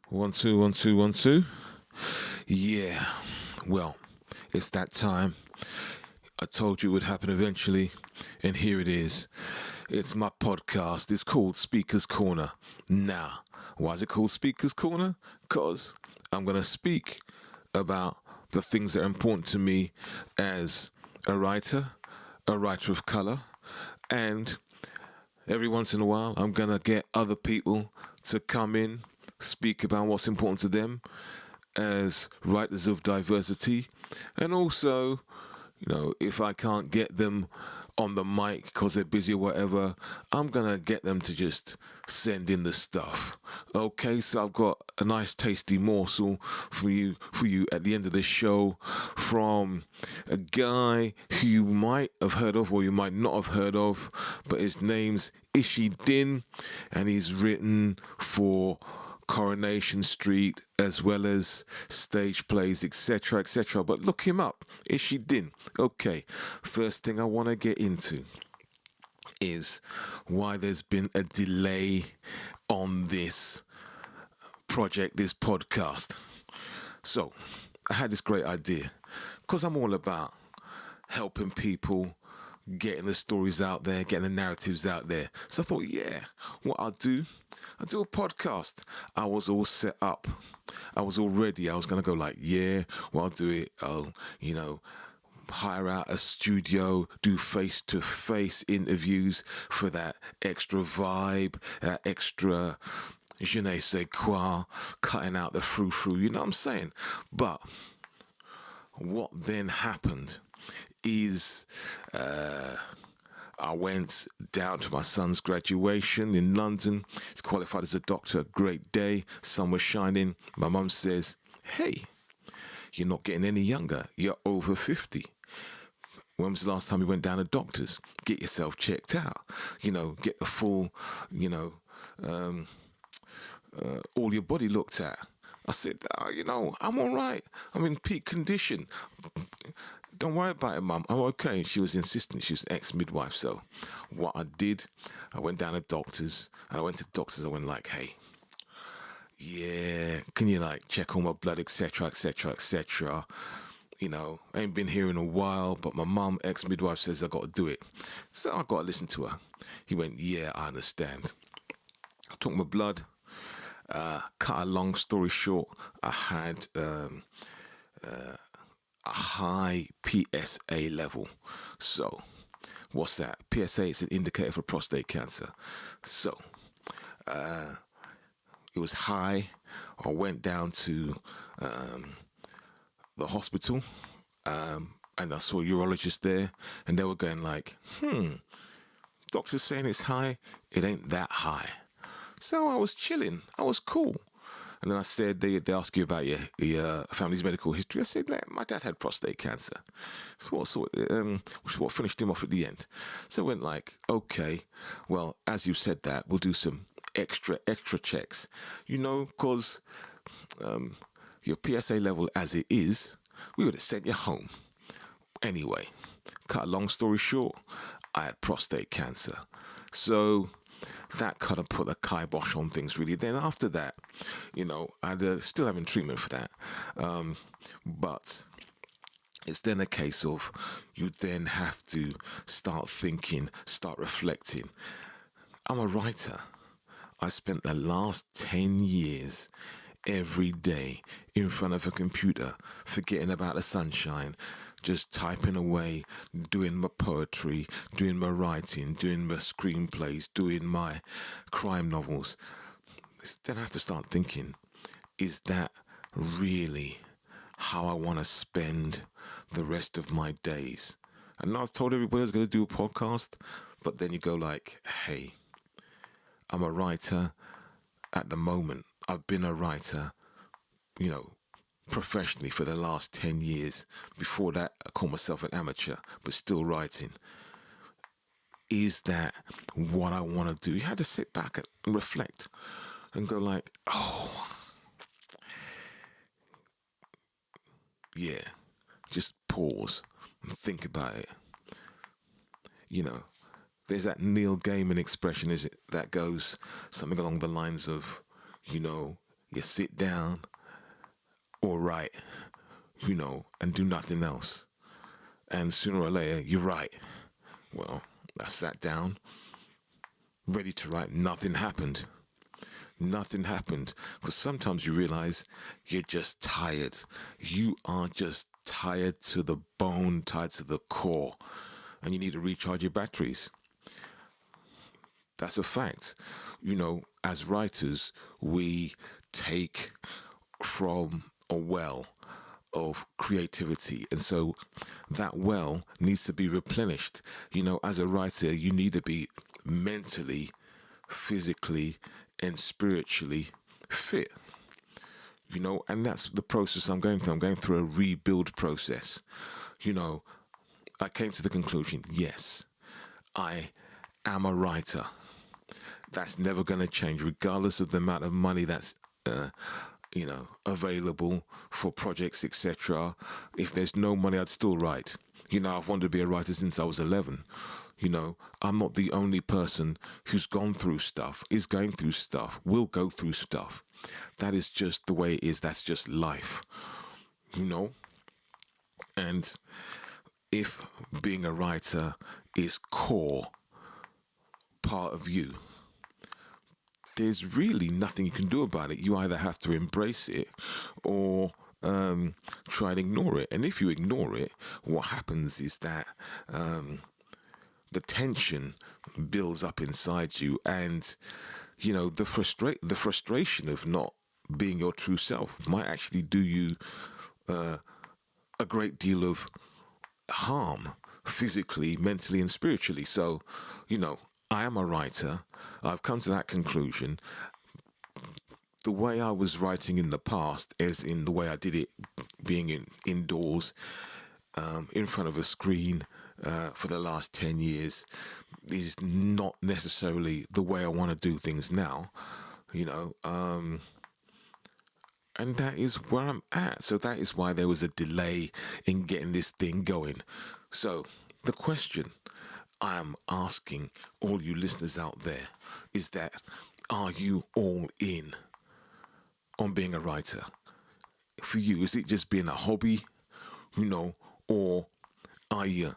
One, two, one, two, one, two. Yeah, well, it's that time. I told you it would happen eventually, and here it is. It's my podcast. It's called Speaker's Corner. Now, why is it called Speaker's Corner? Because I'm going to speak about the things that are important to me as a writer of color, and every once in a while, I'm going to get other people to come in, speak about what's important to them as writers of diversity. And also, if I can't get them on the mic because they're busy or whatever, I'm going to get them to just send in the stuff. Okay, so I've got a nice tasty morsel for you at the end of the show from a guy who you might have heard of or you might not have heard of, but his name's Din, and he's written for Coronation Street as well as stage plays, etc., etc. But look him up, Din. Okay, first thing I want to get into is why there's been a delay on this project, this podcast. So, I had this great idea because I'm all about helping people, getting the stories out there, getting the narratives out there. So I thought, what I'll do a podcast. I was all set up. I was all ready. I was going to go I'll do it. I'll, hire out a studio, do face-to-face interviews for that extra vibe, that extra je ne sais quoi, cutting out the frou-frou, you know what I'm saying? But what then happened is I went down to my son's graduation in London. He's qualified as a doctor, great day, sun was shining. My mum says, hey, you're not getting any younger, you're over 50. When was the last time you went down to doctors? Get yourself checked out, get the full, all your body looked at. I said, I'm all right. I'm in peak condition. Don't worry about it, Mum. I'm okay. She was insistent. She was an ex-midwife. So what I did, I went down to doctors. And I went to doctors. I went hey, can you check all my blood, etc., etc., etc. I ain't been here in a while, but my mum, ex-midwife, says I got to do it. So I got to listen to her. He went, yeah, I understand. I took my blood. Cut a long story short, I had a high PSA level. So, what's that? PSA is an indicator for prostate cancer. So, it was high. I went down to the hospital, and I saw a urologist there, and they were going doctor's saying it's high. It ain't that high. So I was chilling. I was cool. And then I said, they ask you about your family's medical history. I said, my dad had prostate cancer. So what finished him off at the end. So I went okay, well, as you said that, we'll do some extra checks. Because your PSA level as it is, we would have sent you home. Anyway, cut a long story short, I had prostate cancer. So that kind of put a kibosh on things, really. Then after that, I'd still having treatment for that. But it's then a case of you then have to start thinking, start reflecting. I'm a writer. I spent the last 10 years every day in front of a computer, forgetting about the sunshine, just typing away, doing my poetry, doing my writing, doing my screenplays, doing my crime novels. Then I have to start thinking, is that really how I want to spend the rest of my days? And I've told everybody I was going to do a podcast, but then you go hey, I'm a writer at the moment. I've been a writer, professionally for the last 10 years. Before that, I call myself an amateur, but still writing. Is that what I want to do? You had to sit back and reflect and go just pause and think about it. There's that Neil Gaiman expression, is it, that goes something along the lines of, you sit down or write, and do nothing else. And sooner or later, you write. Well, I sat down, ready to write. Nothing happened. Nothing happened. Because sometimes you realize you're just tired. You are just tired to the bone, tired to the core. And you need to recharge your batteries. That's a fact. As writers, we take from a well of creativity. And so that well needs to be replenished. As a writer, you need to be mentally, physically, and spiritually fit. And that's the process I'm going through. I'm going through a rebuild process. I came to the conclusion, yes, I am a writer. That's never going to change, regardless of the amount of money that's available for projects, etc. If there's no money, I'd still write. I've wanted to be a writer since I was 11. I'm not the only person who's gone through stuff, is going through stuff, will go through stuff. That is just the way it is. That's just life. And if being a writer is core part of you, there's really nothing you can do about it. You either have to embrace it or try and ignore it. And if you ignore it, what happens is that the tension builds up inside you, and the frustration of not being your true self might actually do you a great deal of harm, physically, mentally, and spiritually. So, I am a writer. I've come to that conclusion. The way I was writing in the past, as in the way I did it, being indoors, in front of a screen for the last 10 years, is not necessarily the way I want to do things now, and that is where I'm at. So that is why there was a delay in getting this thing going. So the question I am asking all you listeners out there is that, are you all in on being a writer? For you, is it just being a hobby, or are you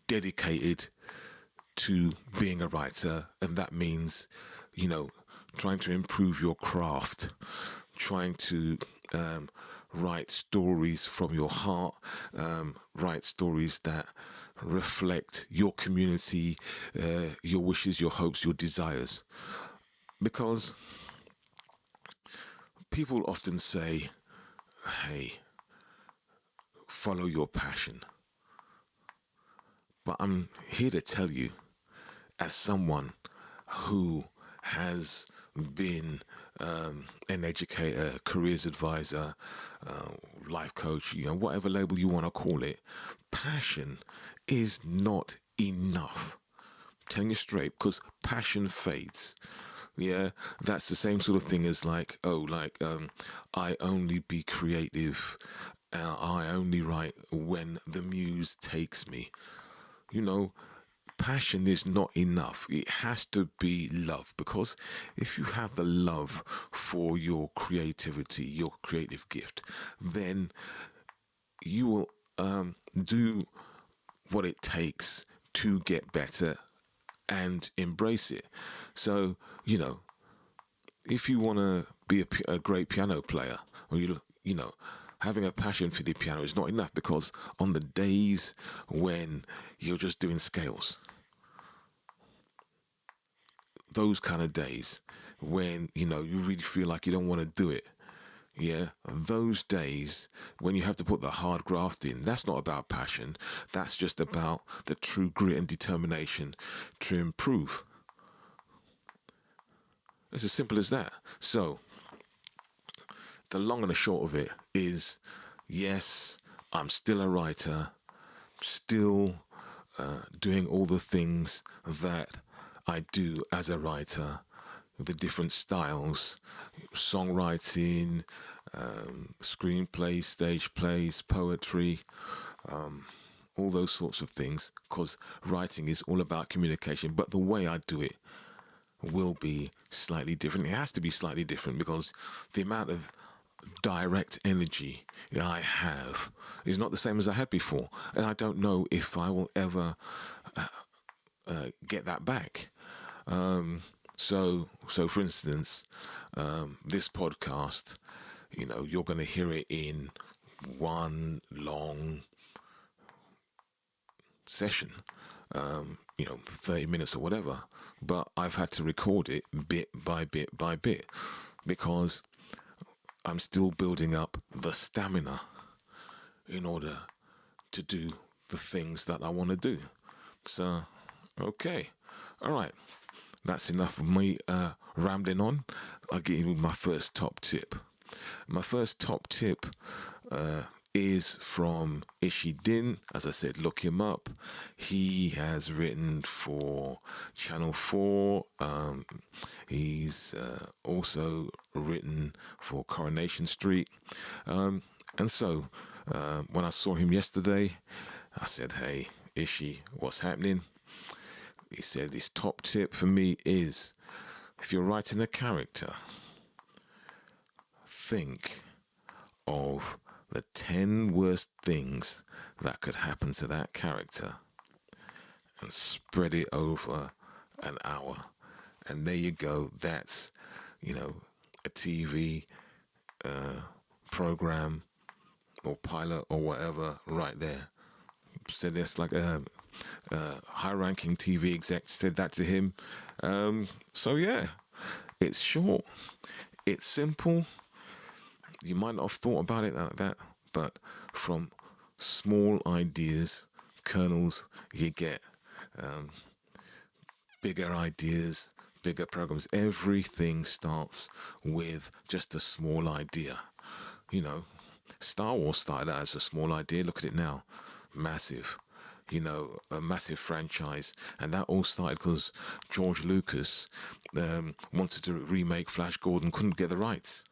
dedicated to being a writer? And that means, trying to improve your craft, trying to write stories from your heart, write stories that reflect your community, your wishes, your hopes, your desires. Because people often say, hey, follow your passion. But I'm here to tell you, as someone who has been an educator, careers advisor, life coach, whatever label you want to call it, passion is not enough. I'm telling you straight, because passion fades. Yeah, that's the same sort of thing as I only be creative, I only write when the muse takes me. Passion is not enough. It has to be love, because if you have the love for your creativity, your creative gift, then you will do what it takes to get better and embrace it. So, if you want to be a great piano player, or having a passion for the piano is not enough, because on the days when you're just doing scales, those kind of days when, you really feel like you don't want to do it, those days when you have to put the hard graft in, that's not about passion. That's just about the true grit and determination to improve. It's as simple as that. So, the long and the short of it is, yes, I'm still a writer, still doing all the things that I do as a writer, the different styles, songwriting, screenplays, stage plays, poetry, all those sorts of things, because writing is all about communication. But the way I do it will be slightly different. It has to be slightly different because the amount of direct energy that I have is not the same as I had before, and I don't know if I will ever get that back. So for instance, this podcast, you're going to hear it in one long session, 30 minutes or whatever. But I've had to record it bit by bit by bit because I'm still building up the stamina in order to do the things that I want to do. So, okay. All right. That's enough of me rambling on. I'll give you my first top tip. My first top tip is from Ishidin. As I said, look him up. He has written for Channel 4. He's also written for Coronation Street. And so when I saw him yesterday, I said, hey, Ishi, what's happening? He said, his top tip for me is, if you're writing a character, think of the 10 worst things that could happen to that character and spread it over an hour. And there you go. That's, a TV program or pilot or whatever right there. So that's like a high-ranking TV exec said that to him. So yeah, it's short, it's simple. You might not have thought about it like that, but from small ideas, kernels, you get bigger ideas, bigger programs. Everything starts with just a small idea. Star Wars started out as a small idea. Look at it now. Massive. A massive franchise. And that all started because George Lucas wanted to remake Flash Gordon, couldn't get the rights.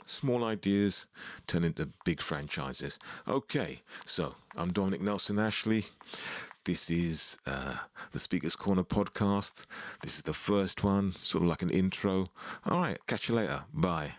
Small ideas turn into big franchises. Okay, so I'm Dominic Nelson-Ashley. This is the Speaker's Corner podcast. This is the first one, sort of like an intro. All right, catch you later. Bye.